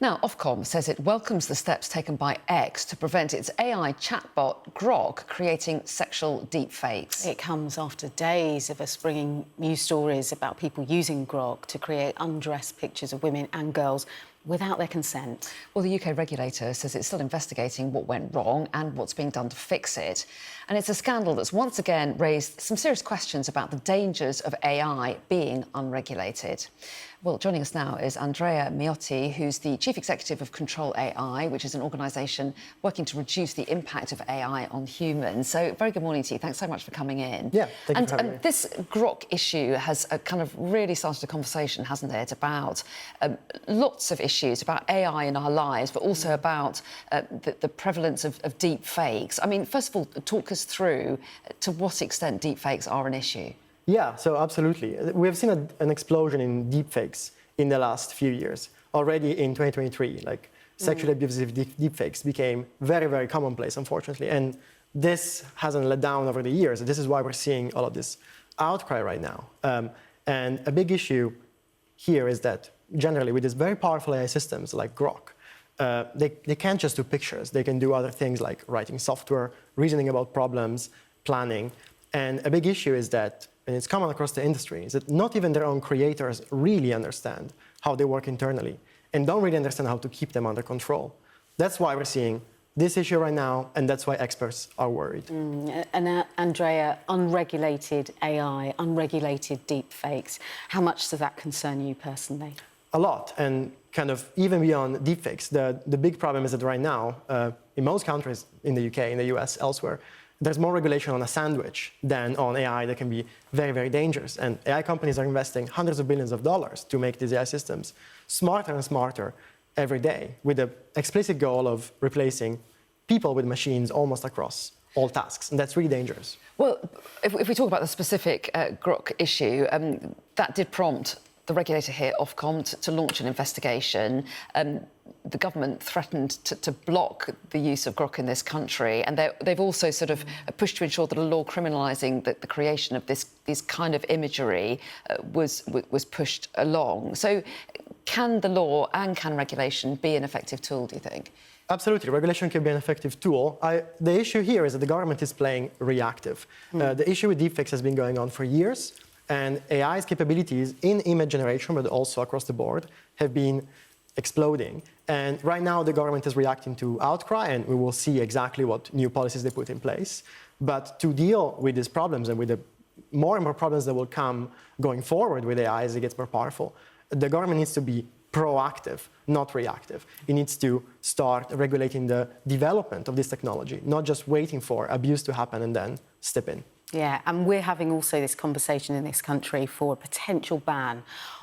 Now, Ofcom says it welcomes the steps taken by X to prevent its AI chatbot, Grok, creating sexual deepfakes. It comes after days of us bringing news stories about people using Grok to create undressed pictures of women and girls without their consent. Well, the UK regulator says it's still investigating what went wrong and what's being done to fix it. And it's a scandal that's once again raised some serious questions about the dangers of AI being unregulated. Well, joining us now is Andrea Miotti, who's the Chief Executive of ControlAI, which is an organisation working to reduce the impact of AI on humans. So, very good morning to you. Thanks so much for coming in. Yeah, thank you for having me. This Grok issue has kind of really started a conversation, hasn't it, about lots of issues about AI in our lives, but also about the prevalence of deep fakes. I mean, first of all, talk us through to what extent deep fakes are an issue. Yeah, so absolutely. We have seen an explosion in deepfakes in the last few years. Already in 2023, like sexually abusive deepfakes became very, very commonplace, unfortunately. And this hasn't let down over the years. This is why we're seeing all of this outcry right now. And a big issue here is that generally with these very powerful AI systems like Grok, they can't just do pictures. They can do other things like writing software, reasoning about problems, planning. And a big issue is that, and it's common across the industry, is that not even their own creators really understand how they work internally and don't really understand how to keep them under control. That's why we're seeing this issue right now, and that's why experts are worried. And Andrea, unregulated AI, unregulated deepfakes, how much does that concern you personally? A lot, and kind of even beyond deepfakes. The big problem is that right now, in most countries, in the UK, in the US, elsewhere, there's more regulation on a sandwich than on AI that can be very, very dangerous. And AI companies are investing hundreds of billions of dollars to make these AI systems smarter and smarter every day, with the explicit goal of replacing people with machines almost across all tasks. And that's really dangerous. Well, if we talk about the specific Grok issue, that did prompt the regulator here, Ofcom, to launch an investigation. The government threatened to block the use of Grok in this country, and they've also sort of pushed to ensure that a law criminalising the creation of this kind of imagery was pushed along. So can the law and can regulation be an effective tool, do you think? Absolutely. Regulation can be an effective tool. The issue here is that the government is playing reactive. The issue with deepfakes has been going on for years, and AI's capabilities in image generation, but also across the board, have been exploding. And right now, the government is reacting to outcry, and we will see exactly what new policies they put in place. But to deal with these problems and with the more and more problems that will come going forward with AI as it gets more powerful, the government needs to be proactive, not reactive. It needs to start regulating the development of this technology, not just waiting for abuse to happen and then step in. Yeah, and we're having also this conversation in this country for a potential ban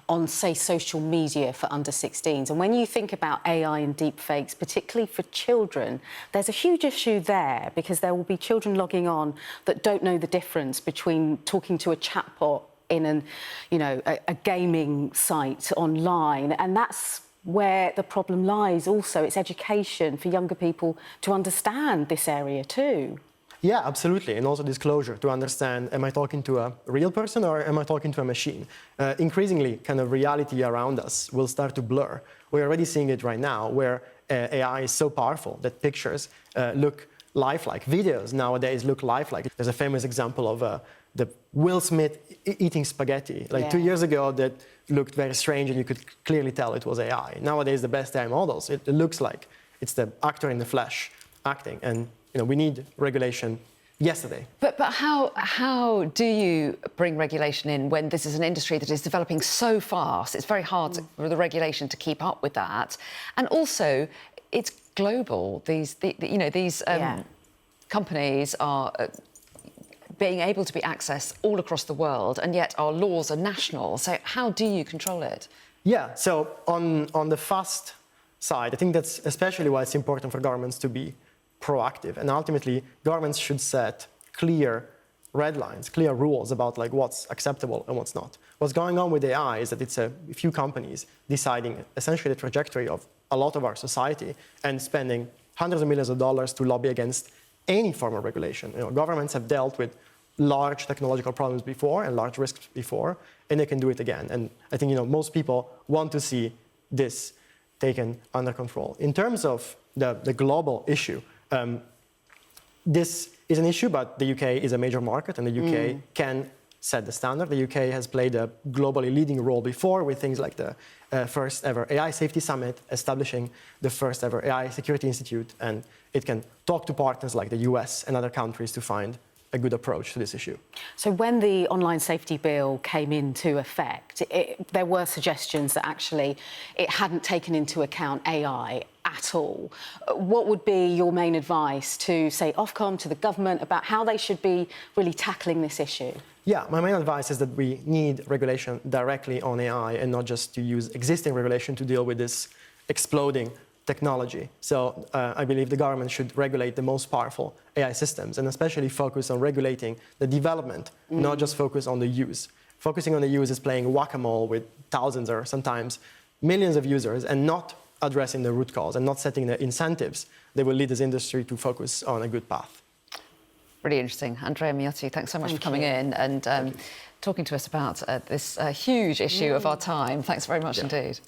on, say, social media for under 16s. And when you think about AI and deepfakes, particularly for children, there's a huge issue there because there will be children logging on that don't know the difference between talking to a chatbot in a gaming site online. And that's where the problem lies also. It's education for younger people to understand this area too. Yeah, absolutely. And also disclosure to understand, am I talking to a real person or am I talking to a machine? Increasingly, kind of reality around us will start to blur. We're already seeing it right now where AI is so powerful that pictures look lifelike. Videos nowadays look lifelike. There's a famous example of the Will Smith eating spaghetti. Like 2 years ago, that looked very strange and you could clearly tell it was AI. Nowadays, the best AI models, it looks like it's the actor in the flesh acting. And we need regulation yesterday. But how do you bring regulation in when this is an industry that is developing so fast? It's very hard for the regulation to keep up with that. And also, it's global. These companies are being able to be accessed all across the world, and yet our laws are national. So how do you control it? Yeah, so on the fast side, I think that's especially why it's important for governments to be proactive. And ultimately, governments should set clear red lines, clear rules about what's acceptable and what's not. What's going on with AI is that it's a few companies deciding essentially the trajectory of a lot of our society and spending hundreds of millions of dollars to lobby against any form of regulation. Governments have dealt with large technological problems before and large risks before, and they can do it again. And I think most people want to see this taken under control. In terms of the global issue, this is an issue, but the UK is a major market, and the UK can set the standard. The UK has played a globally leading role before with things like the first ever AI Safety Summit, establishing the first ever AI Security Institute, and it can talk to partners like the US and other countries to find a good approach to this issue. So when the online safety bill came into effect, there were suggestions that actually it hadn't taken into account AI at all. What would be your main advice to, say, Ofcom, to the government, about how they should be really tackling this issue? Yeah, my main advice is that we need regulation directly on AI and not just to use existing regulation to deal with this exploding technology. So I believe the government should regulate the most powerful AI systems and especially focus on regulating the development, not just focus on the use. Focusing on the use is playing whack-a-mole with thousands or sometimes millions of users and not addressing the root cause and not setting the incentives that will lead this industry to focus on a good path. Really interesting. Andrea Miotti, thanks so much for coming in and talking to us about this huge issue of our time. Thanks very much indeed.